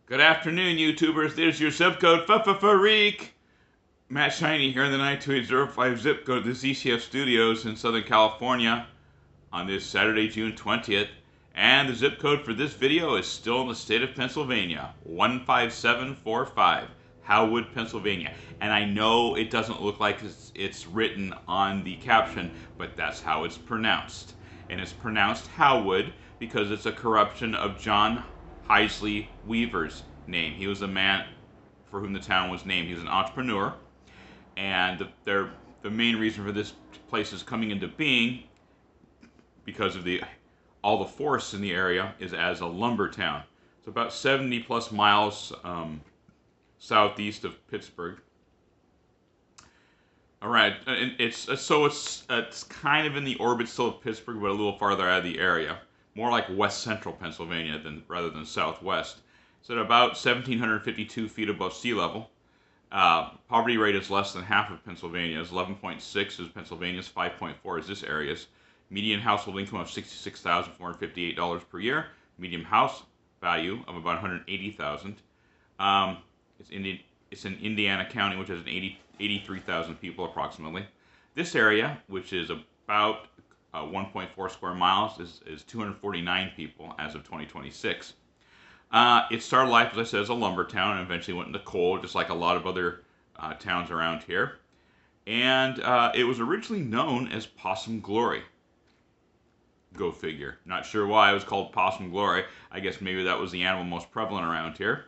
Good afternoon, YouTubers. There's your zip code, Freak. Matt Shiny here in the 92805 zip code, the ZCF Studios in Southern California on this Saturday, June 20th. And the zip code for this video is still in the state of Pennsylvania, 15745, Heilwood, Pennsylvania. And I know it doesn't look like it's written on the caption, but that's how it's pronounced. And it's pronounced Heilwood because it's a corruption of John Heisley Weaver's name. He was the man for whom the town was named. He was an entrepreneur, and the main reason for this place is coming into being because of all the forests in the area is as a lumber town. It's about 70 plus miles southeast of Pittsburgh. All right, and it's kind of in the orbit still of Pittsburgh, but a little farther out of the area. More like west central Pennsylvania rather than southwest. It's at about 1,752 feet above sea level. Poverty rate is less than half of Pennsylvania's. 11.6 is Pennsylvania's, 5.4 is this area's. Median household income of $66,458 per year. Median house value of about $180,000. It's in Indiana County, which has 83,000 people approximately. This area, which is about 1.4 square miles, is 249 people as of 2026. It started life, as I said, as a lumber town and eventually went into coal, just like a lot of other towns around here. And it was originally known as Possum Glory. Go figure. Not sure why it was called Possum Glory. I guess maybe that was the animal most prevalent around here.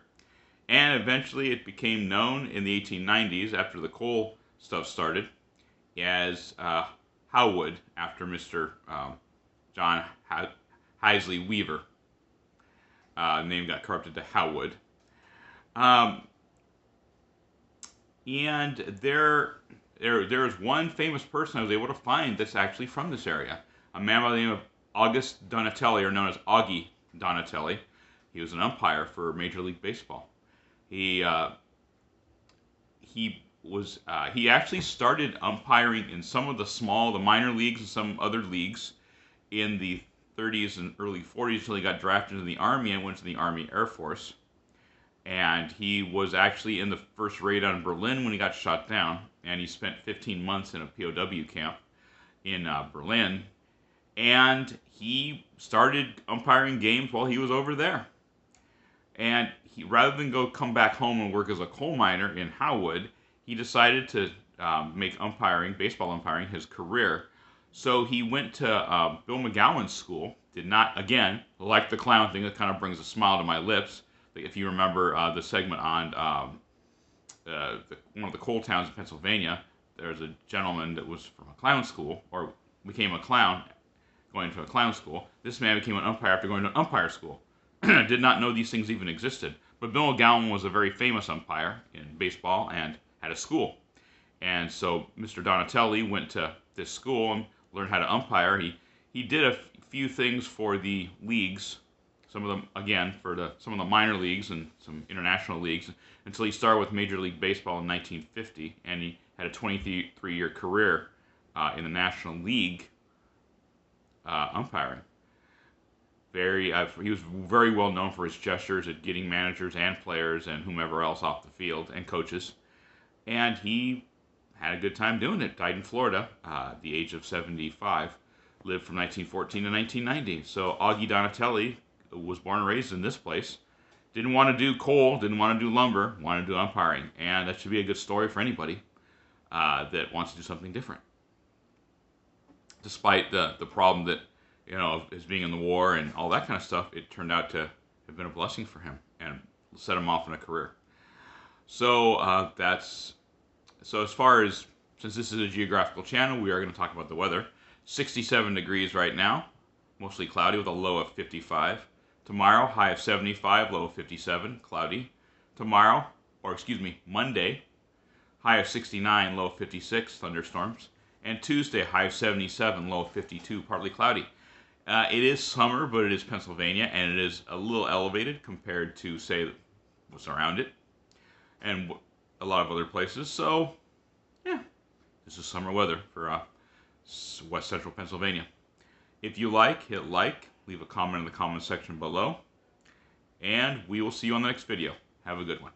And eventually it became known in the 1890s, after the coal stuff started, as Heilwood, after Mr. John Heisley Weaver. Name got corrupted to Heilwood. And there is one famous person I was able to find that's actually from this area. A man by the name of August Donatelli, or known as Augie Donatelli. He was an umpire for Major League Baseball. He actually started umpiring in some of the minor leagues and some other leagues in the 30s and early 40s until he got drafted into the Army and went to the Army Air Force. And he was actually in the first raid on Berlin when he got shot down, and he spent 15 months in a POW camp in Berlin. And he started umpiring games while he was over there. And rather than come back home and work as a coal miner in Heilwood, he decided to make baseball umpiring, his career. So he went to Bill McGowan's school. Did not, again, like the clown thing, that kind of brings a smile to my lips. If you remember the segment on one of the coal towns in Pennsylvania, there's a gentleman that was from a clown school, or became a clown going to a clown school. This man became an umpire after going to an umpire school. Did not know these things even existed. But Bill McGowan was a very famous umpire in baseball and had a school. And so Mr. Donatelli went to this school and learned how to umpire. He did a few things for the leagues, some of them, again, for some of the minor leagues and some international leagues, until he started with Major League Baseball in 1950, and he had a 23-year career in the National League umpiring. He was very well known for his gestures at getting managers and players and whomever else off the field, and coaches. And he had a good time doing it. Died in Florida at the age of 75. Lived from 1914 to 1990. So Augie Donatelli was born and raised in this place. Didn't want to do coal, didn't want to do lumber, wanted to do umpiring. And that should be a good story for anybody that wants to do something different. Despite the problem that, his being in the war and all that kind of stuff, it turned out to have been a blessing for him and set him off in a career. So as far as, since this is a geographical channel, we are going to talk about the weather. 67 degrees right now, mostly cloudy with a low of 55. Tomorrow, high of 75, low of 57, cloudy. Monday, high of 69, low of 56, thunderstorms. And Tuesday, high of 77, low of 52, partly cloudy. It is summer, but it is Pennsylvania, and it is a little elevated compared to, say, what's around it, and a lot of other places. So, yeah, this is summer weather for west central Pennsylvania. If you like, hit like, leave a comment in the comment section below, And we will see you on the next video. Have a good one.